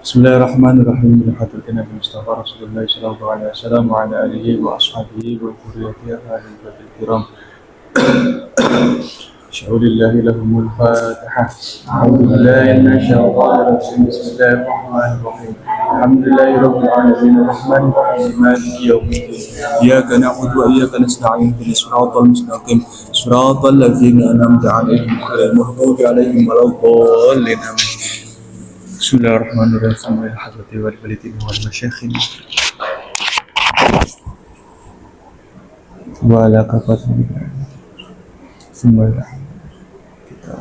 Bismillahirrahmanirrahim. Hadratin Nabi Mustafa Rasulullah sallallahu alaihi wasallam wa ala alihi wa ashabihi wa dzurriyyatihi al kiram. Syaulillahi lahumul Fatihah. A'udzubillahi minasyaitonir rajim. Bismillahirrahmanirrahim. Alhamdulillahi rabbil alamin arrahmanir rahim maliki yaumiddin. Iyyaka na'budu wa iyyaka nasta'in ihdinas siratal mustaqim. Siratal ladzina an'amta 'alaihim ghairil maghdubi 'alaihim waladdallin. Amin. Bismillahirrahmanirrahim. Sambil hadrati wal walidin wal masyayikhin wa ala kafatin semuanya kita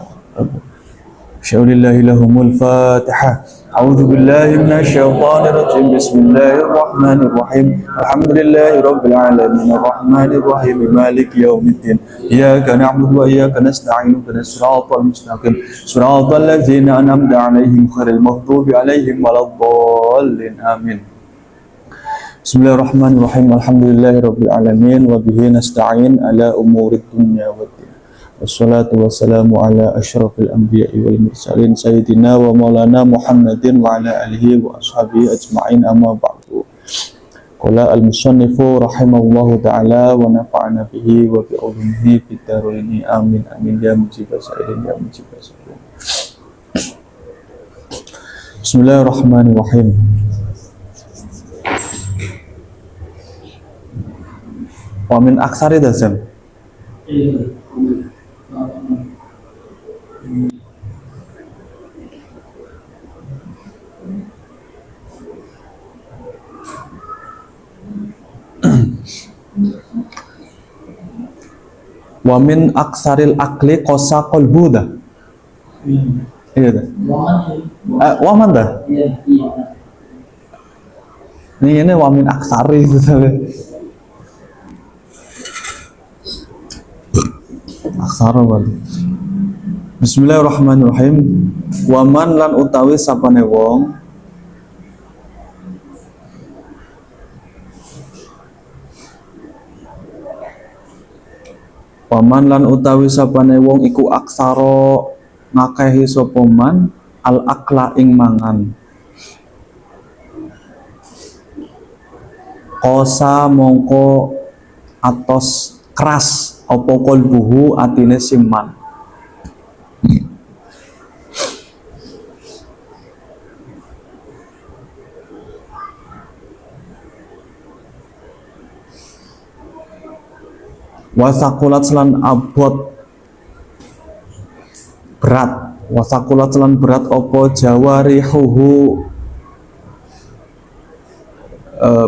syaulillahi lahumul Fatihah. A'udzu billahi minasyaitonir rajim. Bismillahirrahmanirrahim. Alhamdulillahi rabbil alamin arrahmanir rahim maliki yaumiddin. Iyyaka na'budu wa iyyaka nasta'in ihdinas siratal mustaqim. Siratal ladzina an'amta 'alaihim ghairil maghdubi 'alaihim waladdallin. Amin. Bismillahirrahmanirrahim. Alhamdulillahirabbil alamin wa bihi nasta'in ala umurid dunya waddin. Wassalatu wassalamu ala asyrafil anbiya'i wal mursalin sayyidina wa maulana Muhammadin wa ala alihi wa ashabihi ajma'in, amma ba'du. Qala al-musannifu rahimallahu ta'ala wa nafa'ana bihi wa bi ulumihi fid dharain. Amin amin ya mujibas sa'ilin ya mujibas sa'ilin. Bismillahirrahmanirrahim. Wa min aksari dasam. Wa min aksaril akli kosa kolbu dah. Iya dah. Waman dah. Ini wa min aksari itu sahaja. Aksara balik. Bismillahirrahmanirrahim. Waman lan utawi sapane wong Waman lan utawi sapane wong iku aksara ngakehi sapa man al akla ing mangan. Kosa mongko atos keras apa qalbuhu atine siman. Wasakulat selan abot berat, wasakulat selan berat opo jawarihuhu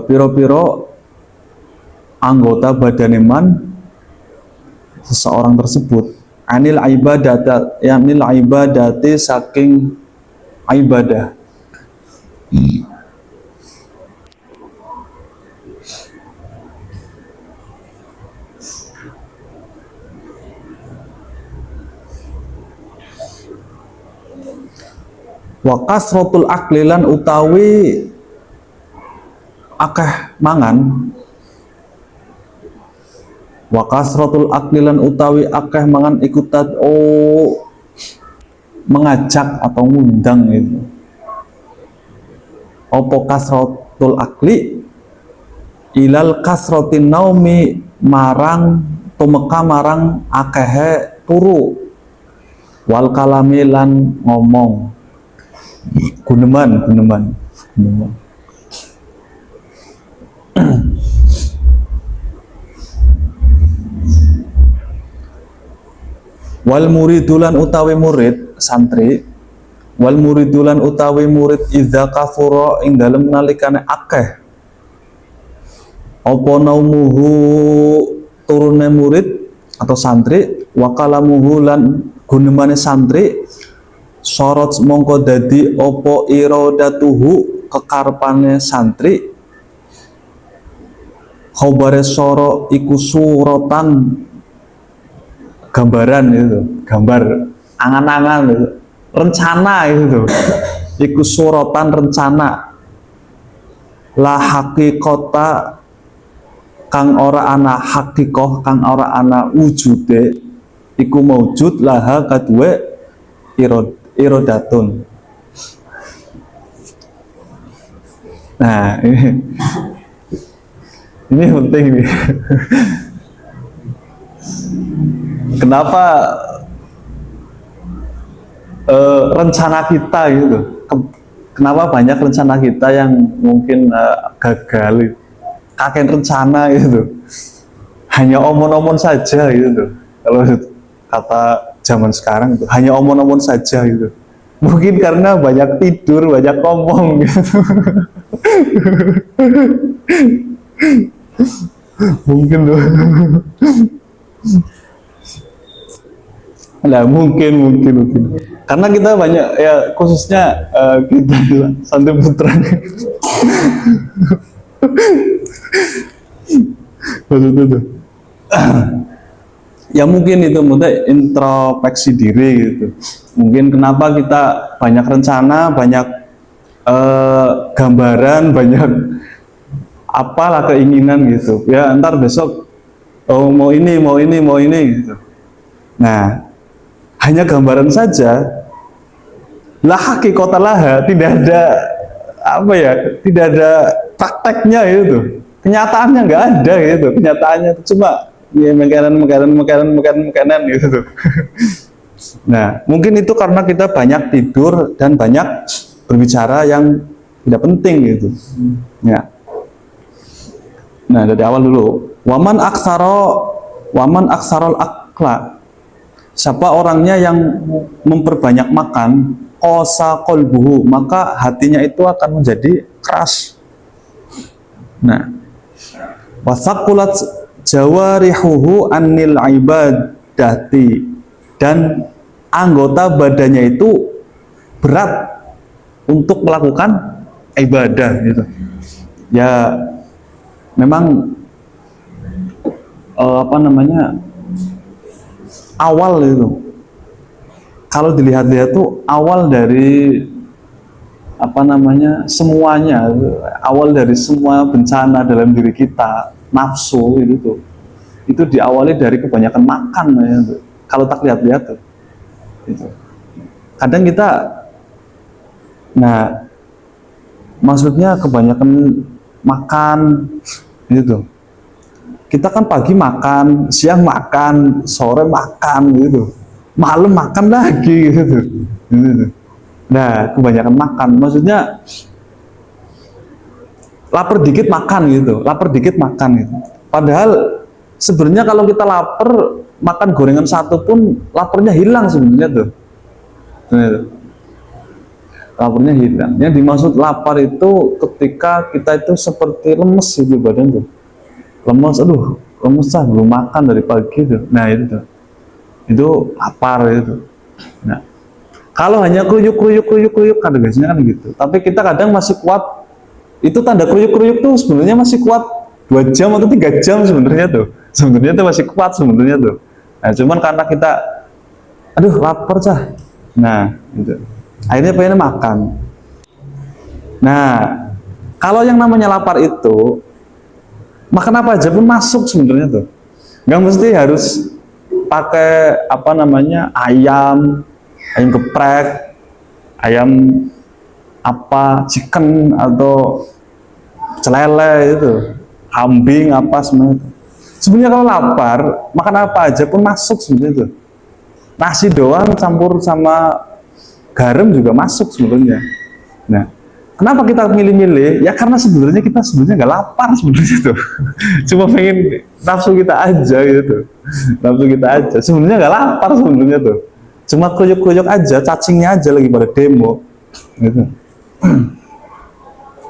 piro-piro anggota badane man seseorang tersebut, anil ibadati saking ibadah. Wa kasratul aklilan utawi akeh mangan. Wa kasratul aklilan utawi akeh mangan ikutat mengajak atau ngundang itu. Opo kasratul akli ilal kasratin naumi marang tumeka marang akehe turu wal kalami lan ngomong. Guneman. Wal muridulan utawi murid santri, wal muridulan utawi murid idza kafura ing dalem nalikane akeh apa naumuhu turune murid atau santri, wa kalamuhu lan gunemane santri sorot mongko dadi opo irodatuhu kekarpane santri khobare soro iku suratan gambaran itu, gambar angan-angan itu, rencana itu, iku suratan rencana la hakikota kang ora ana hakikoh, kang ora ana wujude iku maujud laha kadue irodatun. Nah, ini penting nih. Kenapa rencana kita gitu? Kenapa banyak rencana kita yang mungkin gagal? Kakek rencana gitu, hanya omon-omon saja gitu. Kalau kata zaman sekarang itu hanya omon-omon saja gitu. Mungkin karena banyak tidur, banyak ngomong gitu. Mungkin tuh. Nah, mungkin. Karena kita banyak ya, khususnya kita santri putra. Maksudnya tuh. Ya mungkin itu introspeksi diri gitu. Mungkin kenapa kita banyak rencana, banyak gambaran, banyak apalah keinginan gitu. Ya ntar besok mau ini gitu. Nah, hanya gambaran saja. Lah hakikatalah tidak ada apa ya, tidak ada prakteknya gitu. Kenyataannya nggak ada gitu. Kenyataannya cuma ya makanan gitu. Nah, mungkin itu karena kita banyak tidur dan banyak berbicara yang tidak penting gitu. Ya. Nah, dari awal dulu. Waman aksarol akla. Siapa orangnya yang memperbanyak makan, kosa kolbuhu, maka hatinya itu akan menjadi keras. Nah, wasakulat jawarihuhu anil ibadati, dan anggota badannya itu berat untuk melakukan ibadah gitu. Ya memang awal itu, kalau dilihat-lihat tuh awal dari semuanya, awal dari semua bencana dalam diri kita, nafsu itu diawali dari kebanyakan makan ya, kalau tak lihat-lihat tuh gitu. Kadang kita, nah maksudnya kebanyakan makan gitu. Kita kan pagi makan, siang makan, sore makan gitu, malam makan lagi gitu. Nah, kebanyakan makan, maksudnya lapar dikit makan gitu. Padahal sebenarnya kalau kita lapar, makan gorengan satu pun laparnya hilang sebenarnya tuh. Laparnya hilang. Yang dimaksud lapar itu ketika kita itu seperti lemes gitu badan tuh. Lemes lah, belum makan dari pagi tuh. Nah itu lapar itu. Nah, kalau hanya kruyuk kadang biasanya kan gitu. Tapi kita kadang masih kuat. Itu tanda kruyuk tuh sebenarnya masih kuat 2 jam atau 3 jam sebenarnya tuh. Sebenarnya tuh masih kuat sebenarnya tuh. Nah, cuman karena kita lapar cah. Nah, gitu. Akhirnya pengen makan. Nah, kalau yang namanya lapar itu makan apa aja pun masuk sebenarnya tuh. Nggak mesti harus pakai ayam geprek, ayam chicken atau celele itu, kambing semuanya. Sebenarnya kalau lapar, makan apa aja pun masuk sebenarnya tuh. Nasi doang campur sama garam juga masuk sebenarnya. Nah, kenapa kita milih-milih? Ya karena sebenarnya kita nggak lapar sebenarnya tuh. Cuma pengen nafsu kita aja gitu. Nafsu kita aja. Sebenarnya nggak lapar sebenarnya tuh. Cuma kruyuk aja, cacingnya aja lagi pada demo. Gitu.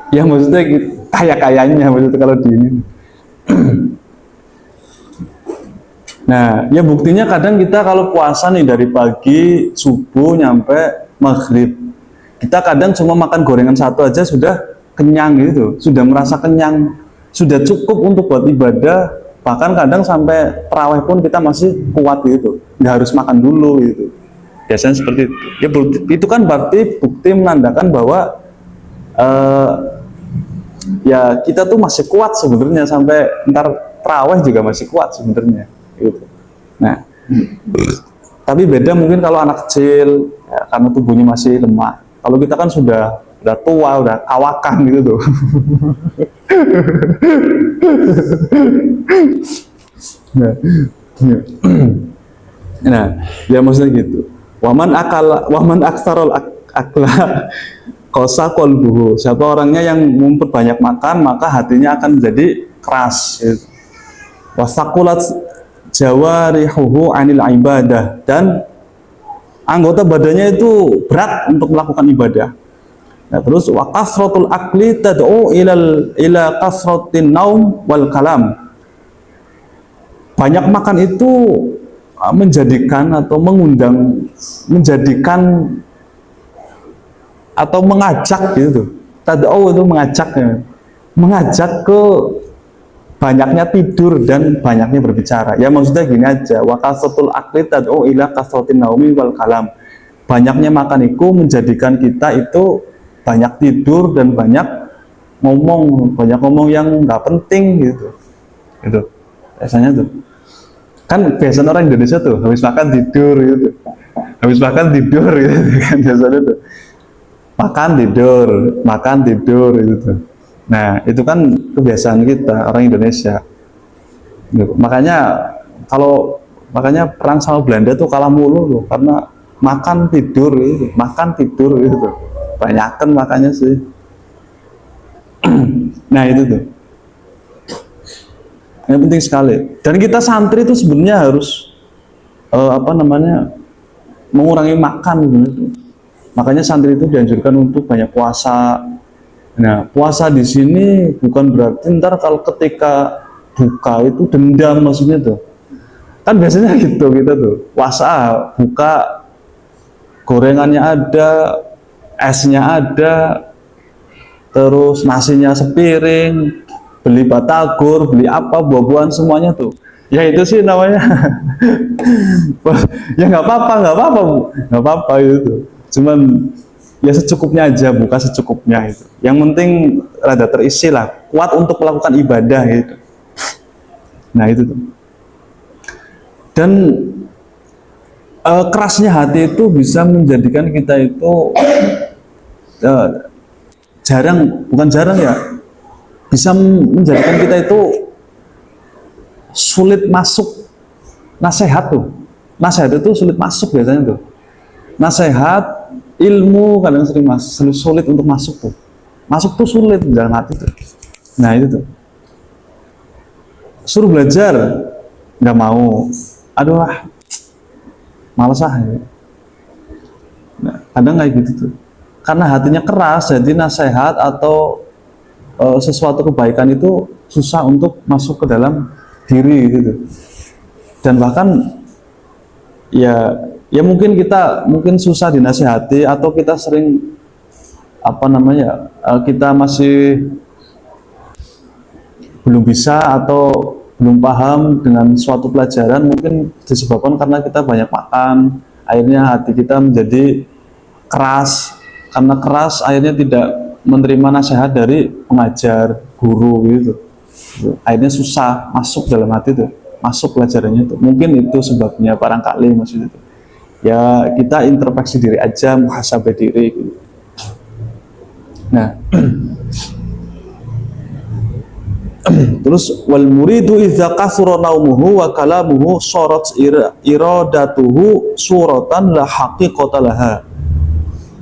Ya maksudnya kayaknya maksudnya kalau di ini. Nah, ya buktinya kadang kita kalau puasa nih dari pagi subuh nyampe maghrib, kita kadang cuma makan gorengan satu aja sudah kenyang gitu, sudah merasa kenyang, sudah cukup untuk buat ibadah. Bahkan kadang sampai tarawih pun kita masih kuat gitu, nggak harus makan dulu gitu. Biasanya seperti itu. Ya itu kan berarti bukti menandakan bahwa ya kita tuh masih kuat sebenarnya, sampai ntar tarawih juga masih kuat sebenarnya. Gitu. Nah, tapi beda mungkin kalau anak kecil ya, karena tubuhnya masih lemah. Kalau kita kan sudah udah tua, udah kawakan gitu tuh. Nah, nah, ya maksudnya gitu. Waman aksarul akla kosa kolbuhu. Siapa orangnya yang memperbanyak makan, maka hatinya akan menjadi keras. Gitu. Wasakulat jawarihuhu anil ibadah, dan anggota badannya itu berat untuk melakukan ibadah. Nah, terus wa kasratul akli tad'u ila kasratin naum wal kalam. Banyak makan itu menjadikan atau menjadikan atau mengajak gitu. Tad'u itu mengajak ke banyaknya tidur dan banyaknya berbicara. Ya maksudnya gini aja, wa kasratul akli tad'u ila kasratin naumi wal kalam. Banyaknya makan itu menjadikan kita itu banyak tidur dan banyak ngomong yang nggak penting gitu. Itu biasanya tuh. Kan biasanya orang Indonesia tuh habis makan tidur gitu. Habis makan tidur gitu kan biasanya tuh. Makan tidur gitu. Nah, itu kan kebiasaan kita orang Indonesia. Makanya perang sama Belanda tuh kalah mulu loh, karena makan tidur gitu. Banyakan makanya sih. Nah, itu tuh. Yang penting sekali. Dan kita santri itu sebenarnya harus mengurangi makan gitu. Makanya santri itu dianjurkan untuk banyak puasa. Nah, puasa di sini bukan berarti ntar kalau ketika buka itu dendam maksudnya tuh. Kan biasanya gitu kita tuh. Puasa, buka, gorengannya ada, esnya ada, terus nasinya sepiring, beli batagor, beli apa, buah-buahan semuanya tuh. Ya itu sih namanya. Ya nggak apa-apa itu. Cuman ya secukupnya aja, buka secukupnya itu. Yang penting rada terisi lah, kuat untuk melakukan ibadah gitu. Nah itu tuh. Dan kerasnya hati itu bisa menjadikan kita itu bukan jarang ya, bisa menjadikan kita itu sulit masuk nasihat tuh. Nasihat itu sulit masuk biasanya tuh. Nasihat ilmu kadang sulit untuk masuk tuh. Masuk tuh sulit dalam hati tuh. Nah itu tuh. Suruh belajar nggak mau. Aduh lah, malas ah. Nah, kadang kayak gitu tuh. Karena hatinya keras, jadi nasihat atau sesuatu kebaikan itu susah untuk masuk ke dalam diri gitu. Dan bahkan ya mungkin kita susah dinasihati, atau kita sering kita masih belum bisa atau belum paham dengan suatu pelajaran, mungkin disebabkan karena kita banyak makan, akhirnya hati kita menjadi keras. Karena keras akhirnya tidak menerima nasihat dari pengajar, guru gitu. Akhirnya susah masuk dalam hati tuh, masuk pelajarannya tuh. Mungkin itu sebabnya barangkali maksud itu. Ya kita introspeksi diri aja, muhasabah diri gitu. Nah, terus wal muridu idza kasura naumuhu wa kalamuhu sarat iradatuhu suratan la haqiqata laha.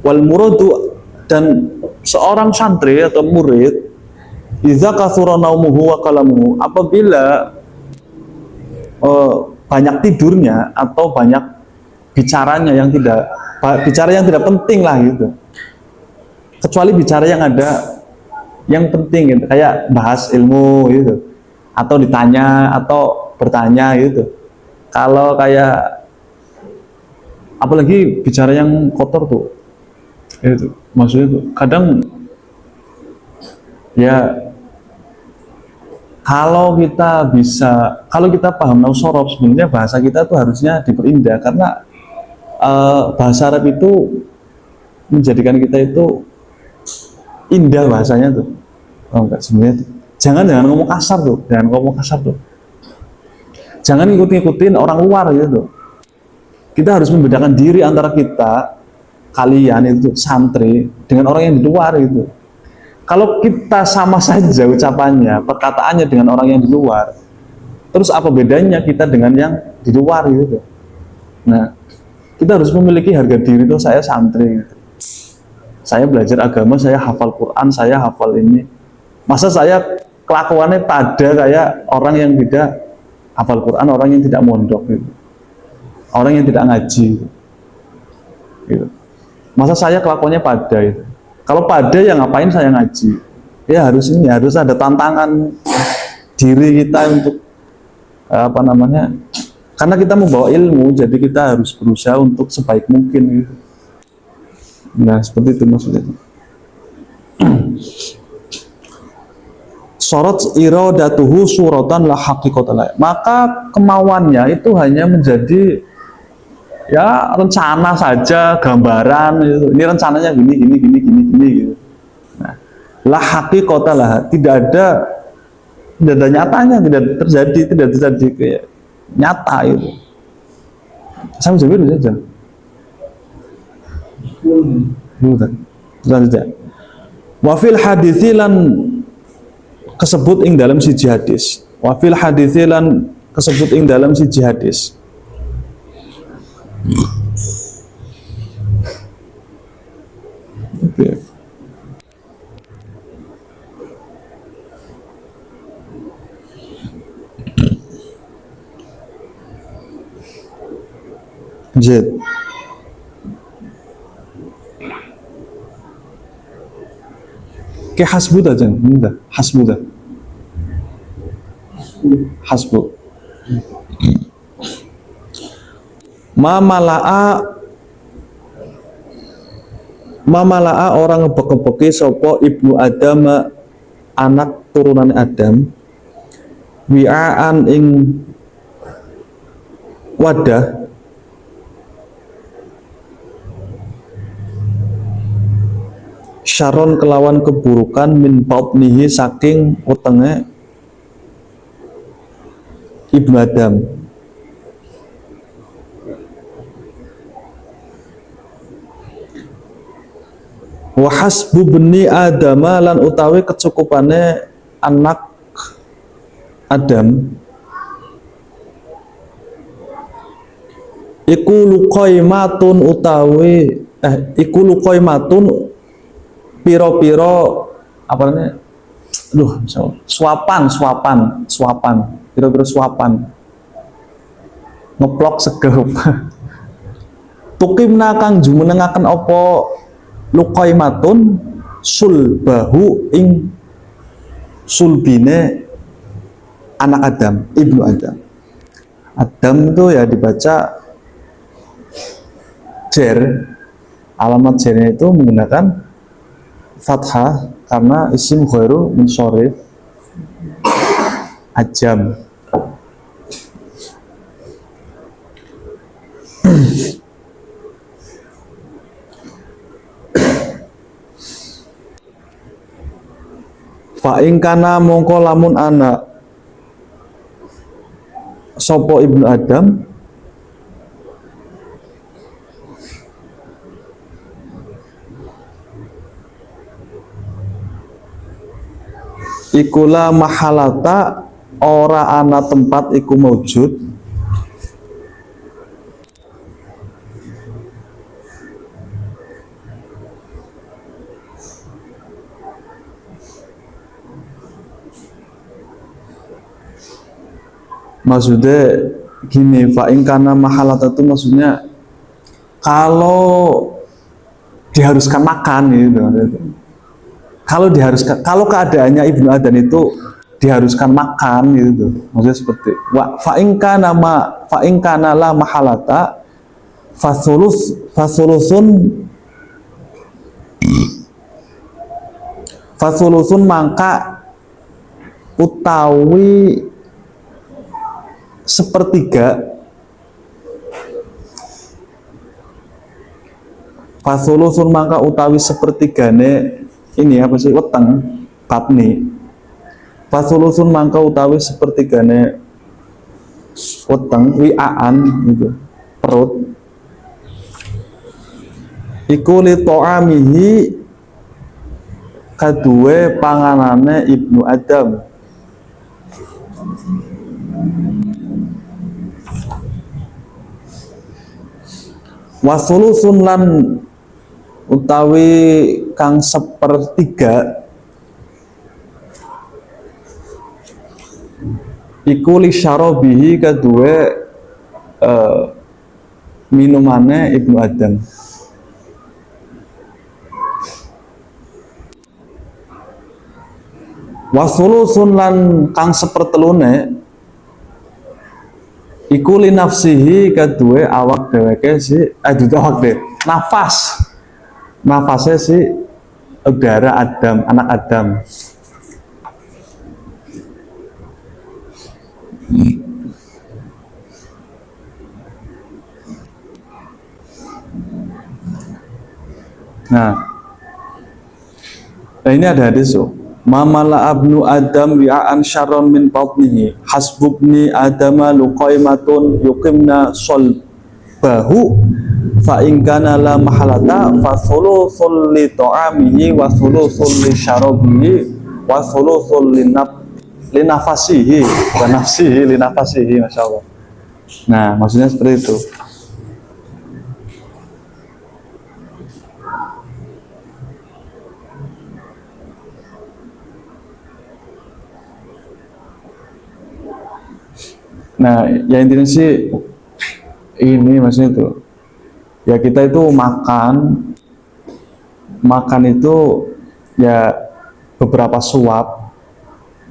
Wal muridu, dan seorang santri atau murid, idza kasura naumuhu wa kalamuhu, apabila banyak tidurnya atau banyak bicara yang tidak penting lah gitu. Kecuali bicara yang penting gitu, kayak bahas ilmu gitu, atau ditanya atau bertanya gitu. Kalau kayak apalagi bicara yang kotor tuh, itu maksudnya tuh kadang ya kalau kita paham nausorob, sebenarnya bahasa kita tuh harusnya diperindah, karena bahasa Arab itu menjadikan kita itu indah bahasanya tuh. Oh enggak, sebenarnya jangan ngomong kasar tuh, jangan ngikutin orang luar gitu. Kita harus membedakan diri antara kita kalian itu santri dengan orang yang di luar itu. Kalau kita sama saja ucapannya, perkataannya dengan orang yang di luar, terus apa bedanya kita dengan yang di luar gitu? Nah, kita harus memiliki harga diri itu saya santri gitu. Saya belajar agama, saya hafal Quran, saya hafal ini. Masa saya kelakuannya pada kayak orang yang tidak hafal Quran, orang yang tidak mondok gitu. Orang yang tidak ngaji gitu. Masa saya kelakuannya pada itu. Kalau pada ya ngapain saya ngaji? Ya harus ini, harus ada tantangan diri kita untuk apa namanya? Karena kita membawa ilmu, jadi kita harus berusaha untuk sebaik mungkin gitu. Nah, seperti itu maksudnya. Sorot iradatuhu suratan la haqiqatan. Maka kemauannya itu hanya menjadi ya rencana saja, gambaran gitu. Ini rencananya gini gitu. Nah, la haqiqatan lah, tidak ada nyatanya, tidak terjadi kayak nyata itu. Sama seperti itu saja. Selanjutnya. Wafil hadithilan kesebut ing dalam siji hadis. Wafil hadithilan kesebut ing dalam siji hadis. Okay. Z. Ke hasbu aja, enggak? Hasbu dah. Hasbu. Mamala'a orang ngebek-ngebeki sapa ibnu Adam anak turunan Adam wi'aan ing wadah syaron kelawan keburukan min batnihi saking wetenge ibnu Adam. Wa hasbu bani Adam lan utawi kecukupane anak Adam iku luqaimatun utawi iku luqaimatun piro-piro apa namanya? Suapan piro-piro suapan ngeplok segep tukimna kang jumenengaken apa luqaimatun sulbahu ing sulbine anak Adam, ibnu Adam. Adam itu ya dibaca jer, alamat jernya itu menggunakan fathah karena isim ghairu munsharif ajam. Fa ing kana mongko lamun anak sapa ibnu Adam ikula mahalata ora ana tempat iku maujud maksudnya gini, fa'in karena mahalata itu maksudnya kalau diharuskan makan gitu. Kalau diharuskan, kalau keadaannya ibnu Adam itu diharuskan makan gitu, maksudnya seperti fa'in kana la mahalata fasulusun mangka utawi sepertiga fasulusun mangka utawi sepertigane ini apa sih weteng batni fasulusun mangka utawi sepertigane weteng wi'aan gitu perut iku li ta'amihi kaduwe panganane Ibnu Adam. Wa thuluthun lan utawi kang sepertiga iku li syarabihi kaduwe minumane Ibnu Adam. Wa thuluthun lan kang sepertelune iku li nafsihi kaduwe awak dheweke si awak deh nafasnya si udara Adam, anak Adam. Nah ini ada hadis Mamala abnu Adam ri'an syarram min batnihi hasbubni adama luqaimatun yuqimna solbahu fa in kana la mahalata fa thuluthul li ta'amihi wa thuluthul li syarabihi wa thuluthul li nafasihi wa nafsihi li nafasihi, masyaallah. Nah maksudnya seperti itu. Nah, ya intinya sih ini maksudnya itu. Ya kita itu makan itu ya beberapa suap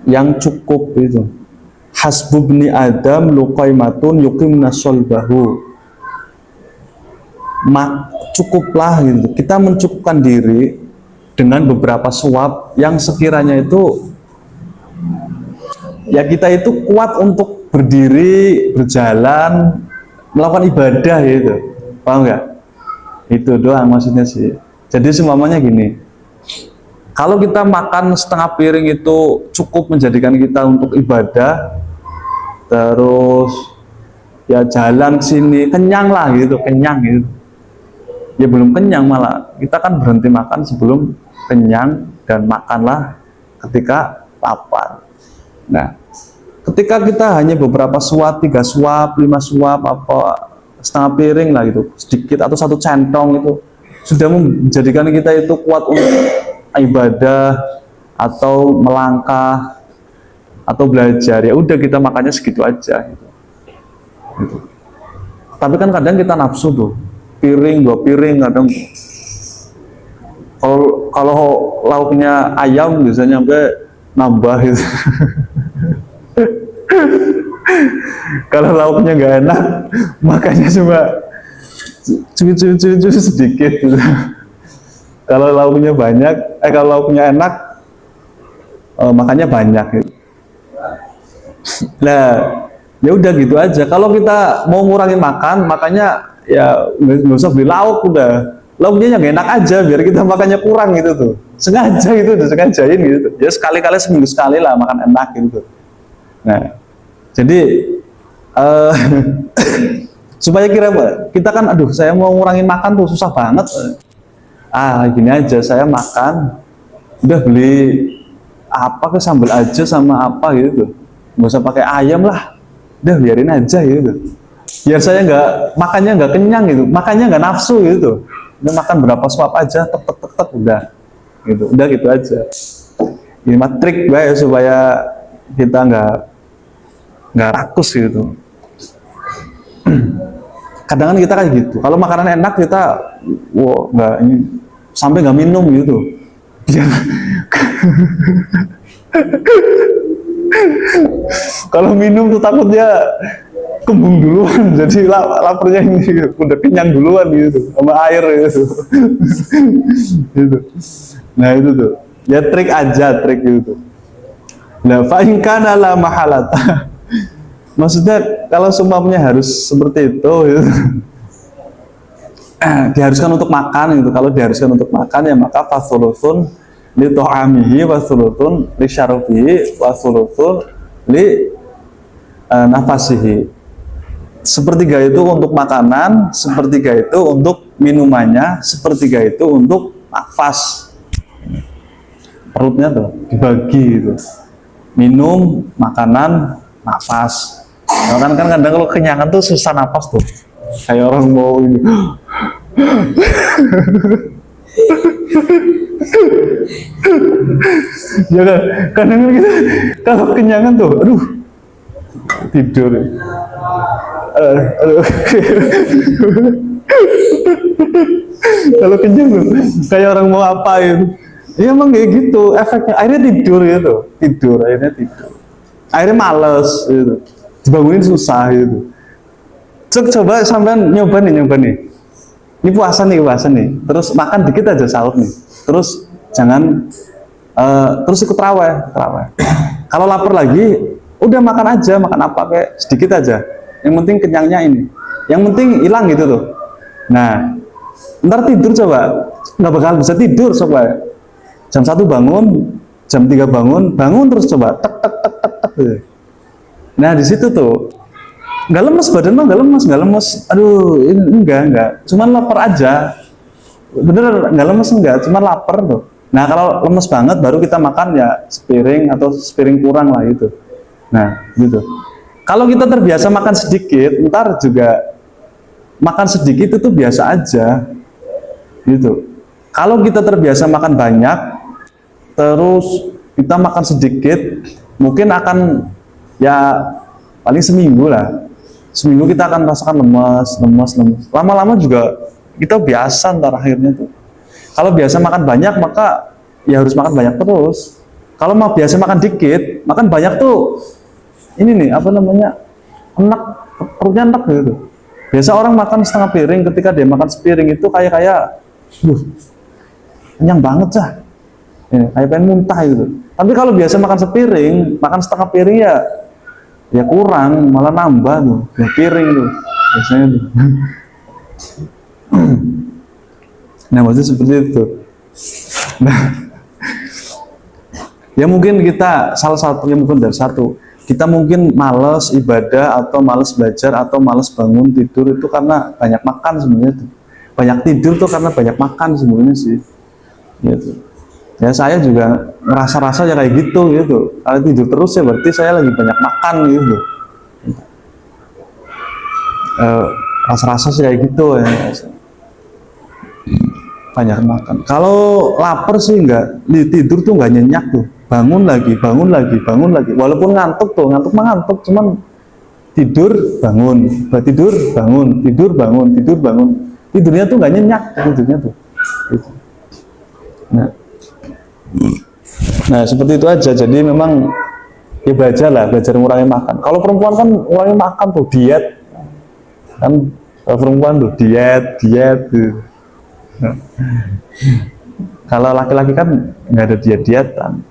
yang cukup itu. Hasbubni Adam luqaimatun yuqimna solbahu. Cukuplah gitu. Kita mencukupkan diri dengan beberapa suap yang sekiranya itu ya kita itu kuat untuk berdiri, berjalan, melakukan ibadah gitu, paham nggak? Itu doang maksudnya sih. Jadi semuanya gini, kalau kita makan setengah piring itu cukup menjadikan kita untuk ibadah, terus ya jalan sini kenyang lah gitu, kenyang gitu. Ya belum kenyang malah, kita kan berhenti makan sebelum kenyang dan makanlah ketika lapar. Nah, ketika kita hanya beberapa suap, 3 suap, 5 suap, apa setengah piring lah gitu, sedikit atau 1 centong itu sudah menjadikan kita itu kuat untuk ibadah atau melangkah atau belajar. Ya udah kita makannya segitu aja gitu. Tapi kan kadang kita nafsu tuh, piring 2 piring kadang. Kalau lauknya ayam biasanya sampai nambah gitu. Kalau lauknya nggak enak, makanya cuma cuci sedikit gitu. Kalau lauknya banyak, kalau lauknya enak, makannya banyak gitu. Nah, ya udah gitu aja. Kalau kita mau ngurangin makan, makanya ya nggak usah beli lauk, udah lauknya yang enak aja, biar kita makannya kurang gitu tuh. Sengaja gitu, sengajain gitu. Ya sekali-kali, seminggu sekali lah makan enak gitu. Nah, jadi supaya kita kan, aduh saya mau ngurangin makan tuh susah banget. Gini aja, saya makan udah beli apa ke sambal aja sama apa gitu, nggak usah pakai ayam lah, udah biarin aja gitu. Biar saya makannya nggak kenyang gitu, makannya nggak nafsu gitu. Udah makan berapa suap aja, tek udah gitu aja. Ini mah trik ya supaya kita nggak rakus gitu. Kadang kan kita kayak gitu, kalau makanan enak kita nggak ini sampai nggak minum gitu. Kalau minum tuh takutnya kembung duluan, jadi laparnya ini udah kenyang duluan gitu sama air gitu. Gitu. Nah itu tuh ya trik gitu. Nah fa in kana la mahalata. Maksudnya kalau sumpahnya harus seperti itu gitu. Diharuskan untuk makan gitu. Kalau diharuskan untuk makan ya maka fasulusun li ta'amihi wa sulutun li syarabihi wa sulutun li nafasihi. sepertiga itu untuk makanan, sepertiga itu untuk minumannya, sepertiga itu untuk nafas. Perutnya tuh dibagi itu. Minum, makanan, nafas. Nah, kan kadang kalau kenyangan tuh susah nafas tuh. Kayak orang mau ini. Ya kan, kadang kita kalau kenyangan tuh, aduh, tidur. Kalau kenyang tuh, kayak orang mau apa itu. Ya emang kayak gitu, efeknya akhirnya tidur gitu, akhirnya tidur, akhirnya males gitu, dibangunin susah gitu. Coba sampean nyoba nih, ini puasa nih, terus makan dikit aja sahur nih, terus jangan terus ikut raweh. Kalau lapar lagi, udah makan aja, makan apa kayak sedikit aja, yang penting kenyangnya ini, yang penting hilang gitu tuh. Nah, ntar tidur coba, nggak bakal bisa tidur coba. Jam 1 bangun, jam 3 bangun terus coba tek gitu. Nah di situ tuh nggak lemes, badan mah nggak lemes. Aduh, ini enggak, cuman lapar aja. Bener nggak lemes enggak, cuman lapar tuh. Nah kalau lemes banget baru kita makan ya sepiring atau sepiring kurang lah gitu. Nah gitu. Kalau kita terbiasa makan sedikit, ntar juga makan sedikit itu biasa aja gitu. Kalau kita terbiasa makan banyak, terus kita makan sedikit, mungkin akan ya paling seminggu lah. Seminggu kita akan rasakan lemas. Lama-lama juga kita biasa ntar akhirnya tuh. Kalau biasa makan banyak maka ya harus makan banyak terus. Kalau mau biasa makan dikit, makan banyak tuh ini nih apa namanya enak, perutnya enak gitu. Biasa orang makan setengah piring, ketika dia makan sepiring itu kayak kenyang banget cah, ya, kayak pengen muntah gitu. Tapi kalau biasa makan sepiring, makan setengah piring ya kurang, malah nambah tuh, ya piring tuh biasanya tuh. Nah maksudnya seperti itu. Nah, ya mungkin kita salah satunya mungkin dari satu, kita mungkin malas ibadah atau malas belajar atau malas bangun tidur itu karena banyak makan sebenarnya tuh. Banyak tidur tuh karena banyak makan sebenarnya sih. Gitu. Ya saya juga ngerasa ya kayak gitu. Kalau tidur terus ya berarti saya lagi banyak makan gitu. Rasa-rasa sih kayak gitu ya. Banyak makan. Kalau lapar sih enggak, tidur tuh enggak nyenyak tuh. Bangun lagi. Walaupun ngantuk mah ngantuk, cuman tidur bangun. Tidurnya tuh enggak nyenyak tidurnya tuh. Gitu. Nah seperti itu aja. Jadi memang ya belajar mengurangi makan. Kalau perempuan kan mengurangi makan tuh diet kan, kalau perempuan tuh diet tuh. Nah. Kalau laki-laki kan nggak ada diet-dietan,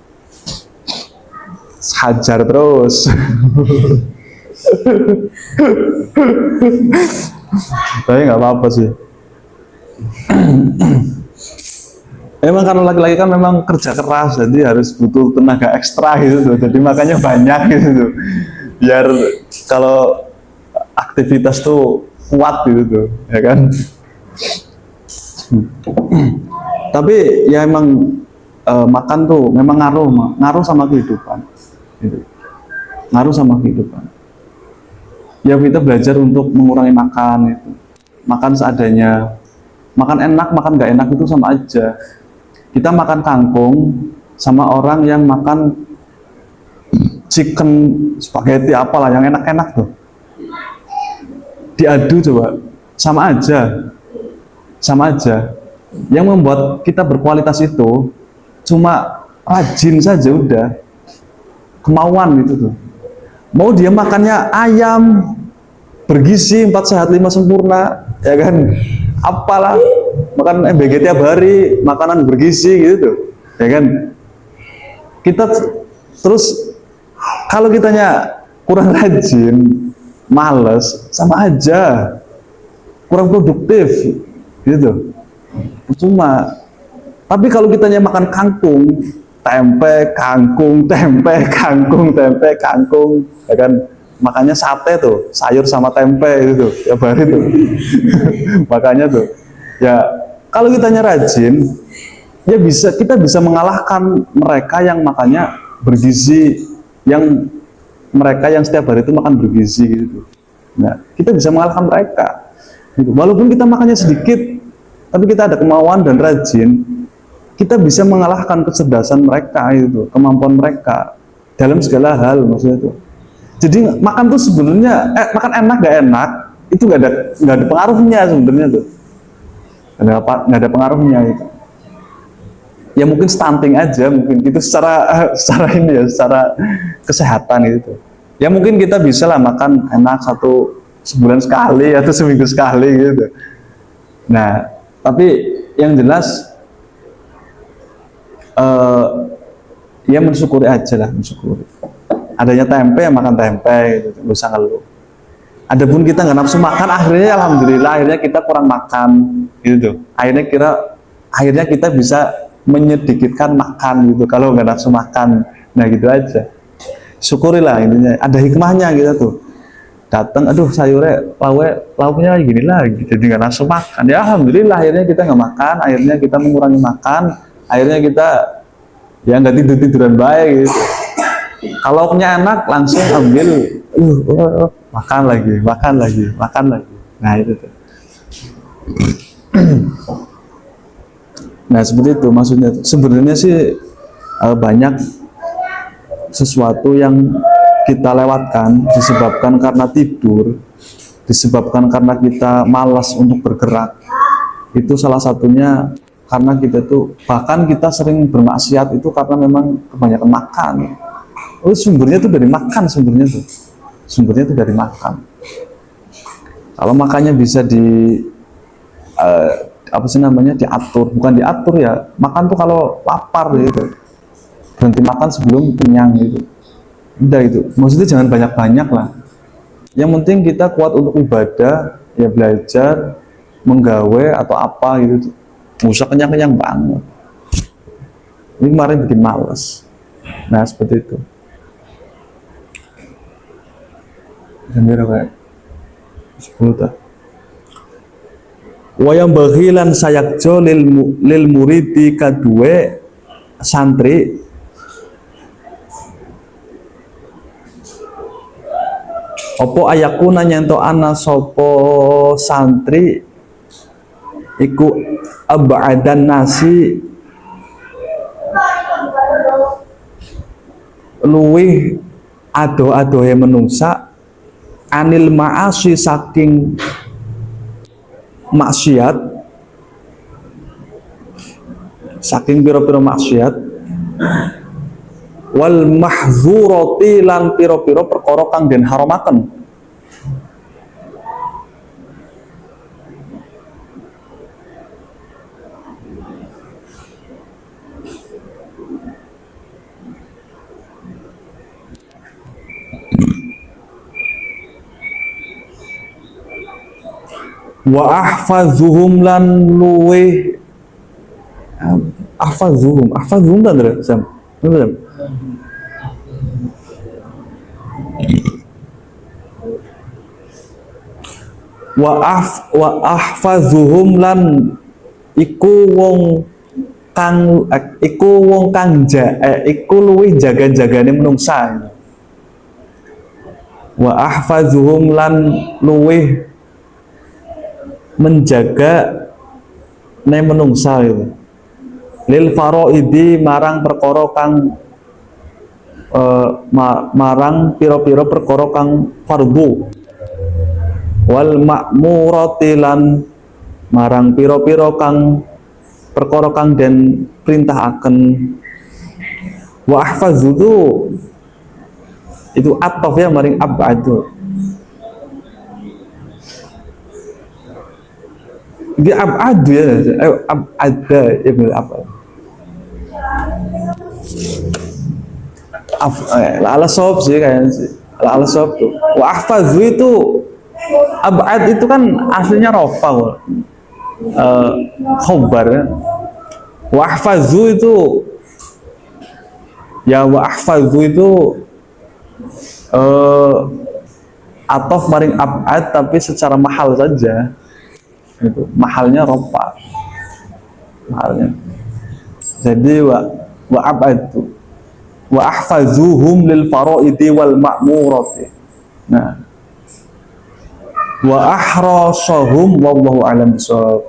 hajar terus. Tapi nggak apa-apa sih. Memang karena laki-laki kan memang kerja keras, jadi harus butuh tenaga ekstra gitu tuh. Jadi makanya banyak gitu tuh. Biar kalau aktivitas tuh kuat gitu tuh, ya kan. Tapi ya emang makan tuh memang ngaruh sama kehidupan. Gitu. Ngaruh sama kehidupan. Ya kita belajar untuk mengurangi makan itu. Makan seadanya. Makan enak, makan nggak enak itu sama aja. Kita makan kangkung sama orang yang makan chicken spaghetti apalah yang enak-enak tuh. Diadu coba, sama aja. Yang membuat kita berkualitas itu cuma rajin saja udah. Kemauan gitu tuh. Mau dia makannya ayam bergizi 4 sehat 5 sempurna, ya kan? Apalah makan MBG tiap hari, makanan bergizi gitu tuh, ya kan? Kita terus kalau kitanya kurang rajin, males, sama aja, kurang produktif, gitu. Cuma, tapi kalau kitanya makan tempe, kangkung, ya kan? makanya sate tuh, sayur sama tempe itu tuh tiap hari tuh. Makanya tuh ya kalau kitanya rajin ya kita bisa mengalahkan mereka yang makannya bergizi, yang mereka yang setiap hari itu makan bergizi gitu. Nah, kita bisa mengalahkan mereka. Gitu. Walaupun kita makannya sedikit, tapi kita ada kemauan dan rajin, kita bisa mengalahkan kecerdasan mereka itu, kemampuan mereka dalam segala hal maksudnya itu. Jadi makan tuh sebenarnya makan enak gak enak itu nggak ada pengaruhnya sebenarnya tuh, nggak ada pengaruhnya itu. Ya mungkin stunting aja mungkin itu secara ini ya, secara kesehatan itu. Ya mungkin kita bisa lah makan enak sebulan sekali atau seminggu sekali gitu. Nah tapi yang jelas ya mensyukuri aja lah, mensyukuri. Adanya tempe ya makan tempe gitu, nggak usah ngeluh. Adapun kita nggak nafsu makan, akhirnya alhamdulillah akhirnya kita kurang makan gitu. Akhirnya kita bisa menyedikitkan makan gitu kalau nggak nafsu makan. Nah gitu aja. Syukurilah intinya. Ada hikmahnya gitu tuh. Datang, aduh sayurnya lauknya gini lagi, jadi nggak nafsu makan. Ya alhamdulillah akhirnya kita nggak makan, akhirnya kita mengurangi makan, akhirnya kita ya nggak tiduran baik gitu. Kalau punya enak langsung ambil makan lagi. Nah itu tuh. Nah seperti itu maksudnya. Sebenarnya sih banyak sesuatu yang kita lewatkan disebabkan karena tidur, disebabkan karena kita malas untuk bergerak. Itu salah satunya karena kita tuh, bahkan kita sering bermaksiat itu karena memang kebanyakan makan. Sumbernya tuh dari makan, sumbernya tuh dari makan. Kalau makannya bisa diatur, bukan diatur ya, makan tuh kalau lapar gitu, berhenti makan sebelum kenyang gitu. Udah itu, maksudnya jangan banyak-banyak lah. Yang penting kita kuat untuk ibadah, ya belajar, menggawe atau apa gitu. Nggak usah kenyang-kenyang banget. Ini kemarin bikin males. Nah seperti itu. Sendiri kayak 10 dah. Wayang bagilan sayakjo lil muridi kadue santri opo ayakuna nyento ana sopo santri iku ab'adan nasi luwih ado-adohe menungsa anil ma'asi saking maksiat, saking piro-piro maksiat, wal mahdzurati lan piro-piro perkara kang den haramaken. Wa ahfazuhum lan luwe ahfazuhum dan sam wa ahfazuhum lan iku wong kang iku luwih jaga-jagane menungsa. Wa ahfazuhum lan luwih menjaga menungsa itu. Lil faraidi marang perkara kang marang pira-pira perkara kang fardu. Wal ma'murati lan marang pira-pira kang perkara kang den perintahaken. Wa ahfazu itu ataf ya maring abadu. Dia abad ya, ada ibnu apa? Ala sob sih kayaknya sih, ala sob tuh. Wa ahfazu itu abad itu kan aslinya rofa, khobar ya. Wa ahfazu itu ya wa ahfazu itu atof maring ab'ad tapi secara mahal saja. Itu mahalnya ropa. Mahalnya. Jadi wa ab'adu wa ahfazuhum lil faraidi wal ma'murati. Nah, wa ahrasahum wallahu a'lam bishawab.